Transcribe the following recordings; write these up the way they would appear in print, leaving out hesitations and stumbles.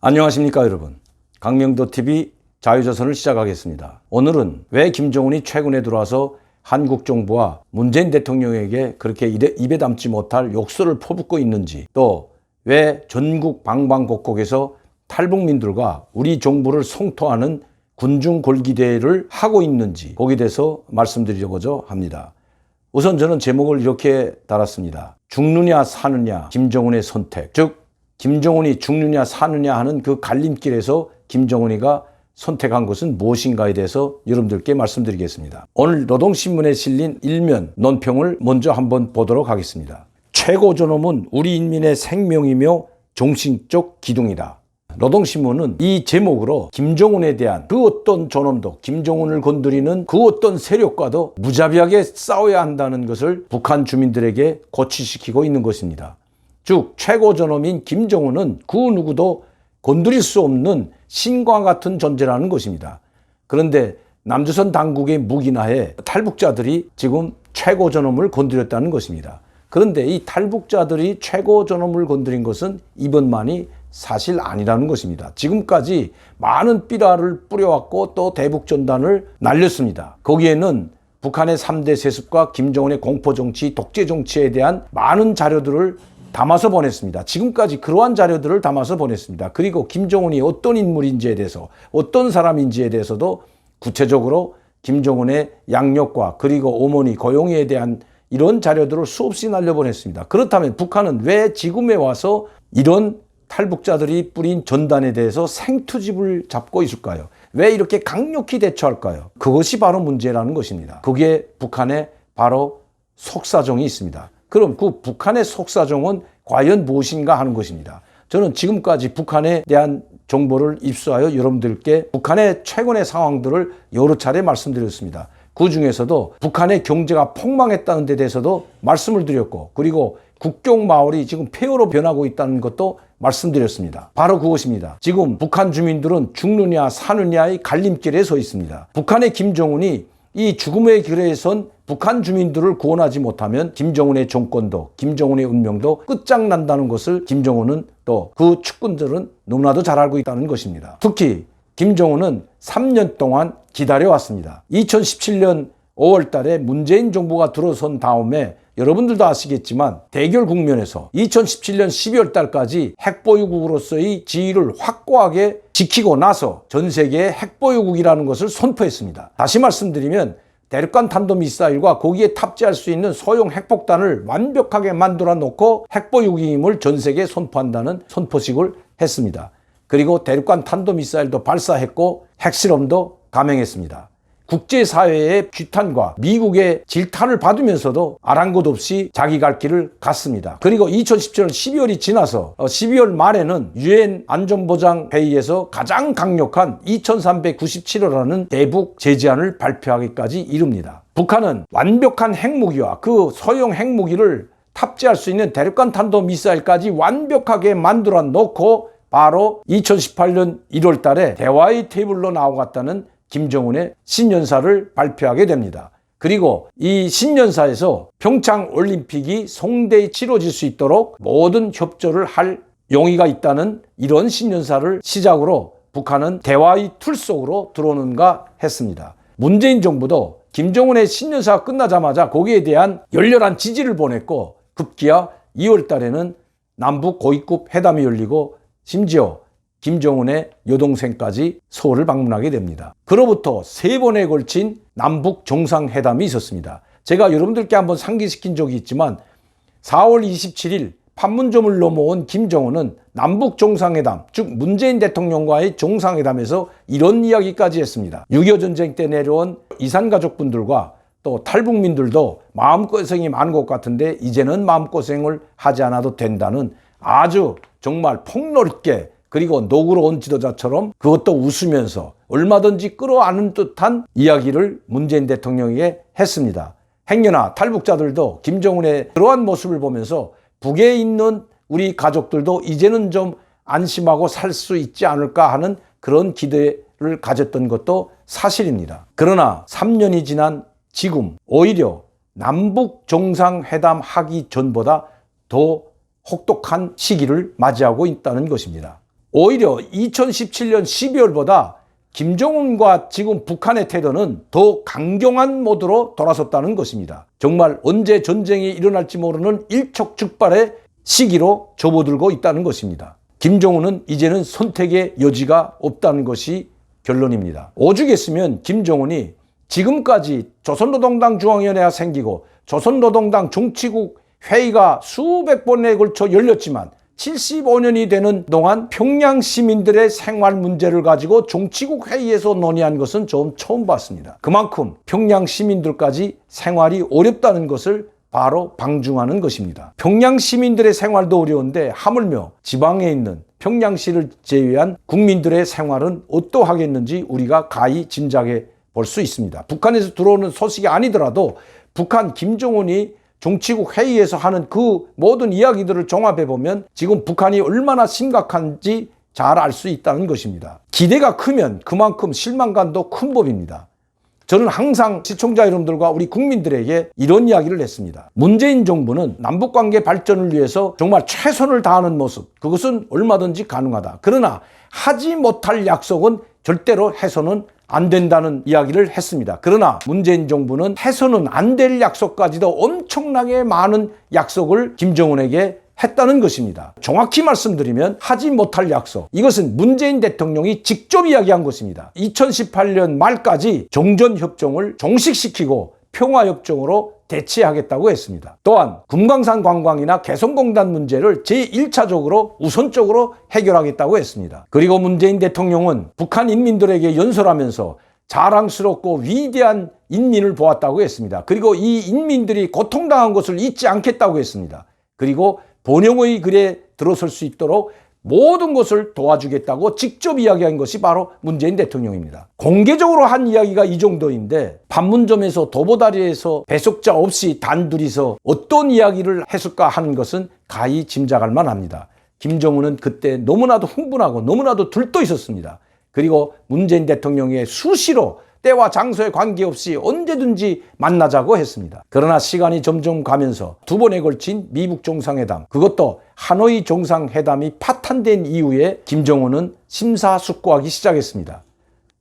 안녕하십니까 여러분. 강명도TV 자유조선을 시작하겠습니다. 오늘은 왜 김정은이 최근에 들어와서 한국 정부와 문재인 대통령에게 그렇게 입에 담지 못할 욕설을 퍼붓고 있는지, 또 왜 전국 방방곡곡에서 탈북민들과 우리 정부를 성토하는 군중 골기대회를 하고 있는지, 거기에 대해서 말씀드리려고 합니다. 우선 저는 제목을 이렇게 달았습니다. 죽느냐 사느냐 김정은의 선택. 즉 김정은이 죽느냐 사느냐 하는 그 갈림길에서 김정은이가 선택한 것은 무엇인가에 대해서 여러분들께 말씀드리겠습니다. 오늘 노동신문에 실린 일면 논평을 먼저 한번 보도록 하겠습니다. 최고 존엄은 우리 인민의 생명이며 정신적 기둥이다. 노동신문은 이 제목으로 김정은에 대한 그 어떤 존엄도, 김정은을 건드리는 그 어떤 세력과도 무자비하게 싸워야 한다는 것을 북한 주민들에게 고취시키고 있는 것입니다. 즉 최고 존엄인 김정은은 그 누구도 건드릴 수 없는 신과 같은 존재라는 것입니다. 그런데 남조선 당국의 묵인하에 탈북자들이 지금 최고 존엄을 건드렸다는 것입니다. 그런데 이 탈북자들이 최고 존엄을 건드린 것은 이번만이 사실 아니라는 것입니다. 지금까지 많은 삐라를 뿌려왔고 또 대북전단을 날렸습니다. 거기에는 북한의 3대 세습과 김정은의 공포정치, 독재정치에 대한 많은 자료들을 담아서 보냈습니다. 지금까지 그러한 자료들을 담아서 보냈습니다. 그리고 김정은이 어떤 인물인지에 대해서, 어떤 사람인지에 대해서도 구체적으로 김정은의 양력과 그리고 어머니 고용에 대한 이런 자료들을 수없이 날려보냈습니다. 그렇다면 북한은 왜 지금에 와서 이런 탈북자들이 뿌린 전단에 대해서 생투집을 잡고 있을까요? 왜 이렇게 강력히 대처할까요? 그것이 바로 문제라는 것입니다. 그게 북한의 바로 속사정이 있습니다. 그럼 그 북한의 속사정은 과연 무엇인가 하는 것입니다. 저는 지금까지 북한에 대한 정보를 입수하여 여러분들께 북한의 최근의 상황들을 여러 차례 말씀드렸습니다. 그 중에서도 북한의 경제가 폭망했다는 데 대해서도 말씀을 드렸고, 그리고 국경 마을이 지금 폐허로 변하고 있다는 것도 말씀드렸습니다. 바로 그것입니다. 지금 북한 주민들은 죽느냐 사느냐의 갈림길에 서 있습니다. 북한의 김정은이 이 죽음의 길에 선 북한 주민들을 구원하지 못하면 김정은의 정권도, 김정은의 운명도 끝장난다는 것을 김정은은 또 그 측근들은 너무나도 잘 알고 있다는 것입니다. 특히 김정은은 3년 동안 기다려왔습니다. 2017년 5월 달에 문재인 정부가 들어선 다음에 여러분들도 아시겠지만 대결 국면에서 2017년 12월 달까지 핵보유국으로서의 지위를 확고하게 지키고 나서 전 세계의 핵보유국이라는 것을 선포했습니다. 다시 말씀드리면 대륙간 탄도미사일과 거기에 탑재할 수 있는 소형 핵폭탄을 완벽하게 만들어 놓고 핵보유국임을 전 세계에 선포한다는 선포식을 했습니다. 그리고 대륙간 탄도미사일도 발사했고 핵실험도 감행했습니다. 국제사회의 규탄과 미국의 질타를 받으면서도 아랑곳 없이 자기 갈 길을 갔습니다. 그리고 2017년 12월이 지나서 12월 말에는 유엔 안전보장회의에서 가장 강력한 2397호라는 대북 제재안을 발표하기까지 이릅니다. 북한은 완벽한 핵무기와 그 소형 핵무기를 탑재할 수 있는 대륙간 탄도미사일까지 완벽하게 만들어 놓고 바로 2018년 1월 달에 대화의 테이블로 나와갔다는 김정은의 신년사를 발표하게 됩니다. 그리고 이 신년사에서 평창 올림픽이 성대히 치러질 수 있도록 모든 협조를 할 용의가 있다는 이런 신년사를 시작으로 북한은 대화의 틀 속으로 들어오는가 했습니다. 문재인 정부도 김정은의 신년사가 끝나자마자 거기에 대한 열렬한 지지를 보냈고, 급기야 2월 달에는 남북 고위급 회담이 열리고 심지어 김정은의 여동생까지 서울을 방문하게 됩니다. 그로부터 3번에 걸친 남북 정상회담이 있었습니다. 제가 여러분들께 한번 상기시킨 적이 있지만 4월 27일 판문점을 넘어온 김정은은 남북 정상회담, 즉 문재인 대통령과의 정상회담에서 이런 이야기까지 했습니다. 6.25 전쟁 때 내려온 이산가족분들과 또 탈북민들도 마음고생이 많은 것 같은데 이제는 마음고생을 하지 않아도 된다는 아주 정말 폭넓게, 그리고 노그러운 지도자처럼 그것도 웃으면서 얼마든지 끌어안는 듯한 이야기를 문재인 대통령에게 했습니다. 행여나 탈북자들도 김정은의 그러한 모습을 보면서 북에 있는 우리 가족들도 이제는 좀 안심하고 살 수 있지 않을까 하는 그런 기대를 가졌던 것도 사실입니다. 그러나 3년이 지난 지금 오히려 남북 정상회담 하기 전보다 더 혹독한 시기를 맞이하고 있다는 것입니다. 오히려 2017년 12월보다 김정은과 지금 북한의 태도는 더 강경한 모드로 돌아섰다는 것입니다. 정말 언제 전쟁이 일어날지 모르는 일촉즉발의 시기로 접어들고 있다는 것입니다. 김정은은 이제는 선택의 여지가 없다는 것이 결론입니다. 오죽했으면 김정은이 지금까지 조선노동당 중앙위원회가 생기고 조선노동당 정치국 회의가 수백 번에 걸쳐 열렸지만 75년이 되는 동안 평양 시민들의 생활 문제를 가지고 정치국 회의에서 논의한 것은 좀 처음 봤습니다. 그만큼 평양 시민들까지 생활이 어렵다는 것을 바로 방증하는 것입니다. 평양 시민들의 생활도 어려운데 하물며 지방에 있는 평양시를 제외한 국민들의 생활은 어떠하겠는지 우리가 가히 짐작해 볼 수 있습니다. 북한에서 들어오는 소식이 아니더라도 북한 김정은이 정치국 회의에서 하는 그 모든 이야기들을 종합해 보면 지금 북한이 얼마나 심각한지 잘 알 수 있다는 것입니다. 기대가 크면 그만큼 실망감도 큰 법입니다. 저는 항상 시청자 여러분들과 우리 국민들에게 이런 이야기를 했습니다. 문재인 정부는 남북관계 발전을 위해서 정말 최선을 다하는 모습, 그것은 얼마든지 가능하다. 그러나 하지 못할 약속은 절대로 해서는 안 된다는 이야기를 했습니다. 그러나 문재인 정부는 해서는 안 될 약속까지도 엄청나게 많은 약속을 김정은에게 했다는 것입니다. 정확히 말씀드리면 하지 못할 약속, 이것은 문재인 대통령이 직접 이야기한 것입니다. 2018년 말까지 종전협정을 종식시키고 평화협정으로 대체하겠다고 했습니다. 또한 금강산 관광이나 개성공단 문제를 제1차적으로 우선적으로 해결하겠다고 했습니다. 그리고 문재인 대통령은 북한 인민들에게 연설하면서 자랑스럽고 위대한 인민을 보았다고 했습니다. 그리고 이 인민들이 고통당한 것을 잊지 않겠다고 했습니다. 그리고 번영의 글에 들어설 수 있도록 모든 것을 도와주겠다고 직접 이야기한 것이 바로 문재인 대통령입니다. 공개적으로 한 이야기가 이 정도인데 판문점에서 도보다리에서 배속자 없이 단둘이서 어떤 이야기를 했을까 하는 것은 가히 짐작할 만합니다. 김정은은 그때 너무나도 흥분하고 너무나도 들떠 있었습니다. 그리고 문재인 대통령의 수시로 때와 장소에 관계없이 언제든지 만나자고 했습니다. 그러나 시간이 점점 가면서 두 번에 걸친 미북 정상회담, 그것도 하노이 정상회담이 파탄된 이후에 김정은은 심사숙고하기 시작했습니다.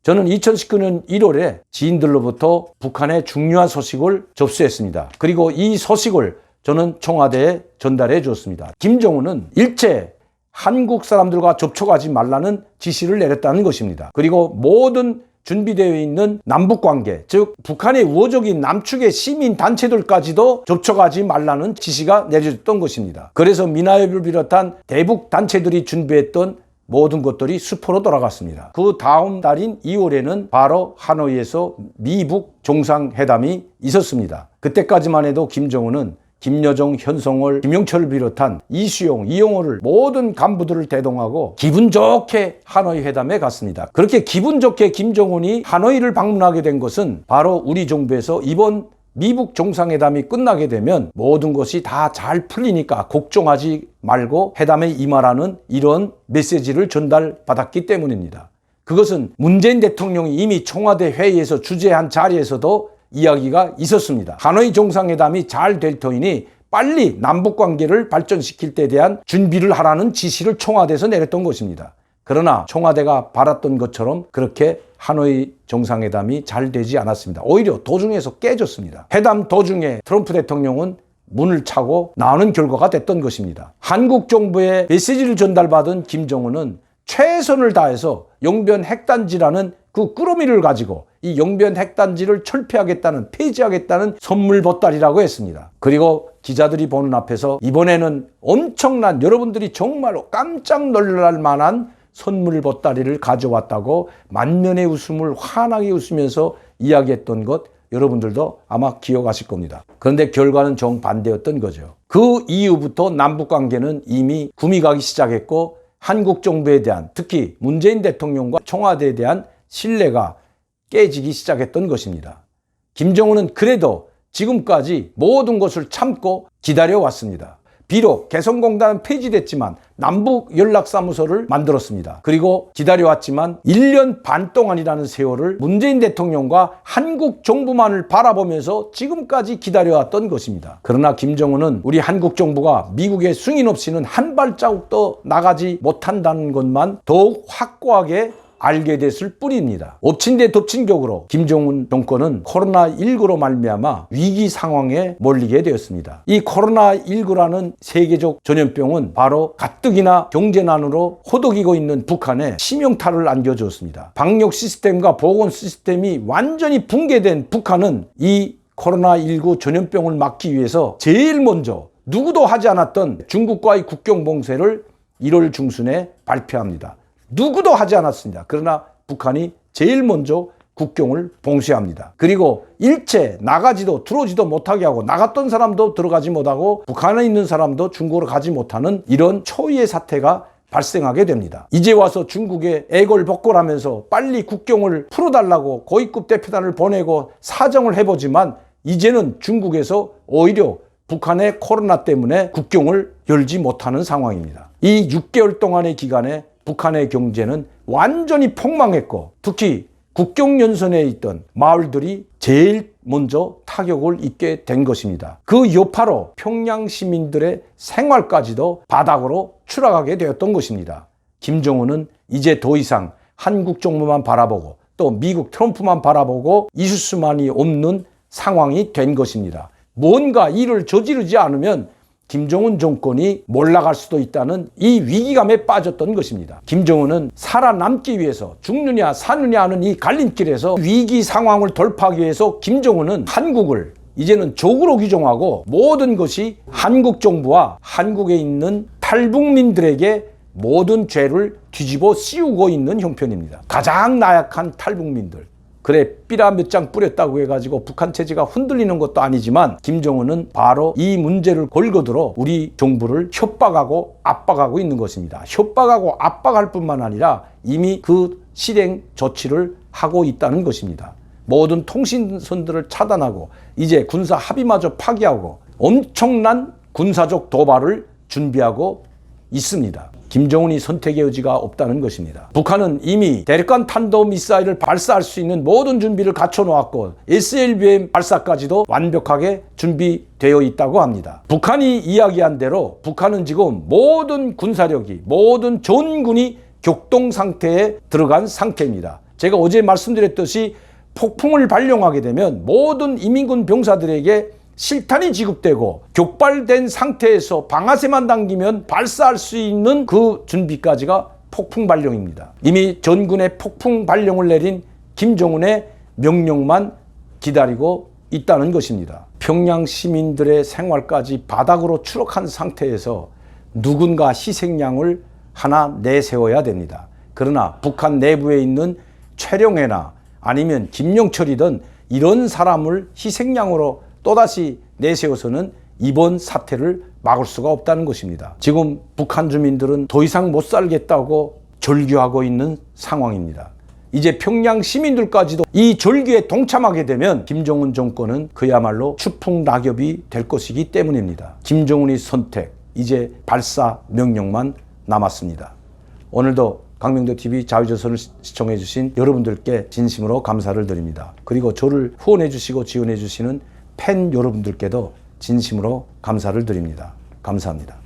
저는 2019년 1월에 지인들로부터 북한의 중요한 소식을 접수했습니다. 그리고 이 소식을 저는 청와대에 전달해 주었습니다. 김정은은 일체 한국 사람들과 접촉하지 말라는 지시를 내렸다는 것입니다. 그리고 모든 준비되어 있는 남북관계, 즉 북한의 우호적인 남측의 시민단체들까지도 접촉하지 말라는 지시가 내려졌던 것입니다. 그래서 미나협을 비롯한 대북 단체들이 준비했던 모든 것들이 수포로 돌아갔습니다. 그 다음 달인 2월에는 바로 하노이에서 미북 정상회담이 있었습니다. 그때까지만 해도 김정은은 김여정, 현송월, 김영철을 비롯한 이수용, 이용호를 모든 간부들을 대동하고 기분 좋게 하노이 회담에 갔습니다. 그렇게 기분 좋게 김정은이 하노이를 방문하게 된 것은 바로 우리 정부에서 이번 미북 정상회담이 끝나게 되면 모든 것이 다 잘 풀리니까 걱정하지 말고 회담에 임하라는 이런 메시지를 전달받았기 때문입니다. 그것은 문재인 대통령이 이미 청와대 회의에서 주재한 자리에서도 이야기가 있었습니다. 하노이 정상회담이 잘 될 터이니 빨리 남북관계를 발전시킬 때 대한 준비를 하라는 지시를 청와대에서 내렸던 것입니다. 그러나 청와대가 바랐던 것처럼 그렇게 하노이 정상회담이 잘 되지 않았습니다. 오히려 도중에서 깨졌습니다. 회담 도중에 트럼프 대통령은 문을 차고 나오는 결과가 됐던 것입니다. 한국 정부의 메시지를 전달받은 김정은은 최선을 다해서 영변 핵단지라는 그 꾸러미를 가지고 이 영변 핵단지를 철폐하겠다는, 폐지하겠다는 선물 보따리라고 했습니다. 그리고 기자들이 보는 앞에서 이번에는 엄청난, 여러분들이 정말로 깜짝 놀랄 만한 선물 보따리를 가져왔다고 만면의 웃음을 환하게 웃으면서 이야기했던 것 여러분들도 아마 기억하실 겁니다. 그런데 결과는 정반대였던 거죠. 그 이후부터 남북관계는 이미 금이 가기 시작했고 한국 정부에 대한, 특히 문재인 대통령과 청와대에 대한 신뢰가 깨지기 시작했던 것입니다. 김정은은 그래도 지금까지 모든 것을 참고 기다려왔습니다. 비록 개성공단은 폐지됐지만 남북 연락사무소를 만들었습니다. 그리고 기다려왔지만 1년 반 동안이라는 세월을 문재인 대통령과 한국 정부만을 바라보면서 지금까지 기다려왔던 것입니다. 그러나 김정은은 우리 한국 정부가 미국의 승인 없이는 한 발자국도 나가지 못한다는 것만 더욱 확고하게 알게 됐을 뿐입니다. 엎친 데 덮친 격으로 김정은 정권은 코로나19로 말미암아 위기 상황에 몰리게 되었습니다. 이 코로나19라는 세계적 전염병은 바로 가뜩이나 경제난으로 호덕이고 있는 북한에 치명타를 안겨주었습니다. 방역 시스템과 보건 시스템이 완전히 붕괴된 북한은 이 코로나19 전염병을 막기 위해서 제일 먼저 누구도 하지 않았던 중국과의 국경 봉쇄를 1월 중순에 발표합니다. 누구도 하지 않았습니다. 그러나 북한이 제일 먼저 국경을 봉쇄합니다. 그리고 일체 나가지도 들어오지도 못하게 하고 나갔던 사람도 들어가지 못하고 북한에 있는 사람도 중국으로 가지 못하는 이런 초유의 사태가 발생하게 됩니다. 이제 와서 중국에 애걸복걸하면서 빨리 국경을 풀어달라고 고위급 대표단을 보내고 사정을 해보지만 이제는 중국에서 오히려 북한의 코로나 때문에 국경을 열지 못하는 상황입니다. 이 6개월 동안의 기간에 북한의 경제는 완전히 폭망했고 특히 국경연선에 있던 마을들이 제일 먼저 타격을 입게 된 것입니다. 그 여파로 평양 시민들의 생활까지도 바닥으로 추락하게 되었던 것입니다. 김정은은 이제 더 이상 한국 정부만 바라보고 또 미국 트럼프만 바라보고 있을 수만이 없는 상황이 된 것입니다. 뭔가 일을 저지르지 않으면 김정은 정권이 몰락할 수도 있다는 이 위기감에 빠졌던 것입니다. 김정은은 살아남기 위해서 죽느냐 사느냐 하는 이 갈림길에서 위기 상황을 돌파하기 위해서 김정은은 한국을 이제는 적으로 규정하고 모든 것이 한국 정부와 한국에 있는 탈북민들에게 모든 죄를 뒤집어 씌우고 있는 형편입니다. 가장 나약한 탈북민들. 그래 삐라 몇 장 뿌렸다고 해가지고 북한 체제가 흔들리는 것도 아니지만 김정은은 바로 이 문제를 걸거들어 우리 정부를 협박하고 압박하고 있는 것입니다. 협박하고 압박할 뿐만 아니라 이미 그 실행 조치를 하고 있다는 것입니다. 모든 통신선들을 차단하고 이제 군사 합의마저 파기하고 엄청난 군사적 도발을 준비하고 있습니다. 김정은이 선택의 여지가 없다는 것입니다. 북한은 이미 대륙간 탄도미사일을 발사할 수 있는 모든 준비를 갖춰놓았고 SLBM 발사까지도 완벽하게 준비되어 있다고 합니다. 북한이 이야기한 대로 북한은 지금 모든 군사력이 모든 전군이 격동 상태에 들어간 상태입니다. 제가 어제 말씀드렸듯이 폭풍을 발령하게 되면 모든 이민군 병사들에게 실탄이 지급되고 격발된 상태에서 방아쇠만 당기면 발사할 수 있는 그 준비까지가 폭풍 발령입니다. 이미 전군의 폭풍 발령을 내린 김정은의 명령만 기다리고 있다는 것입니다. 평양 시민들의 생활까지 바닥으로 추락한 상태에서 누군가 희생양을 하나 내세워야 됩니다. 그러나 북한 내부에 있는 최룡해나 아니면 김영철이든 이런 사람을 희생양으로 또다시 내세워서는 이번 사태를 막을 수가 없다는 것입니다. 지금 북한 주민들은 더 이상 못 살겠다고 절규하고 있는 상황입니다. 이제 평양 시민들까지도 이 절규에 동참하게 되면 김정은 정권은 그야말로 추풍낙엽이 될 것이기 때문입니다. 김정은의 선택, 이제 발사 명령만 남았습니다. 오늘도 강명도TV 자유조선을 시청해 주신 여러분들께 진심으로 감사를 드립니다. 그리고 저를 후원해 주시고 지원해 주시는 팬 여러분들께도 진심으로 감사를 드립니다. 감사합니다.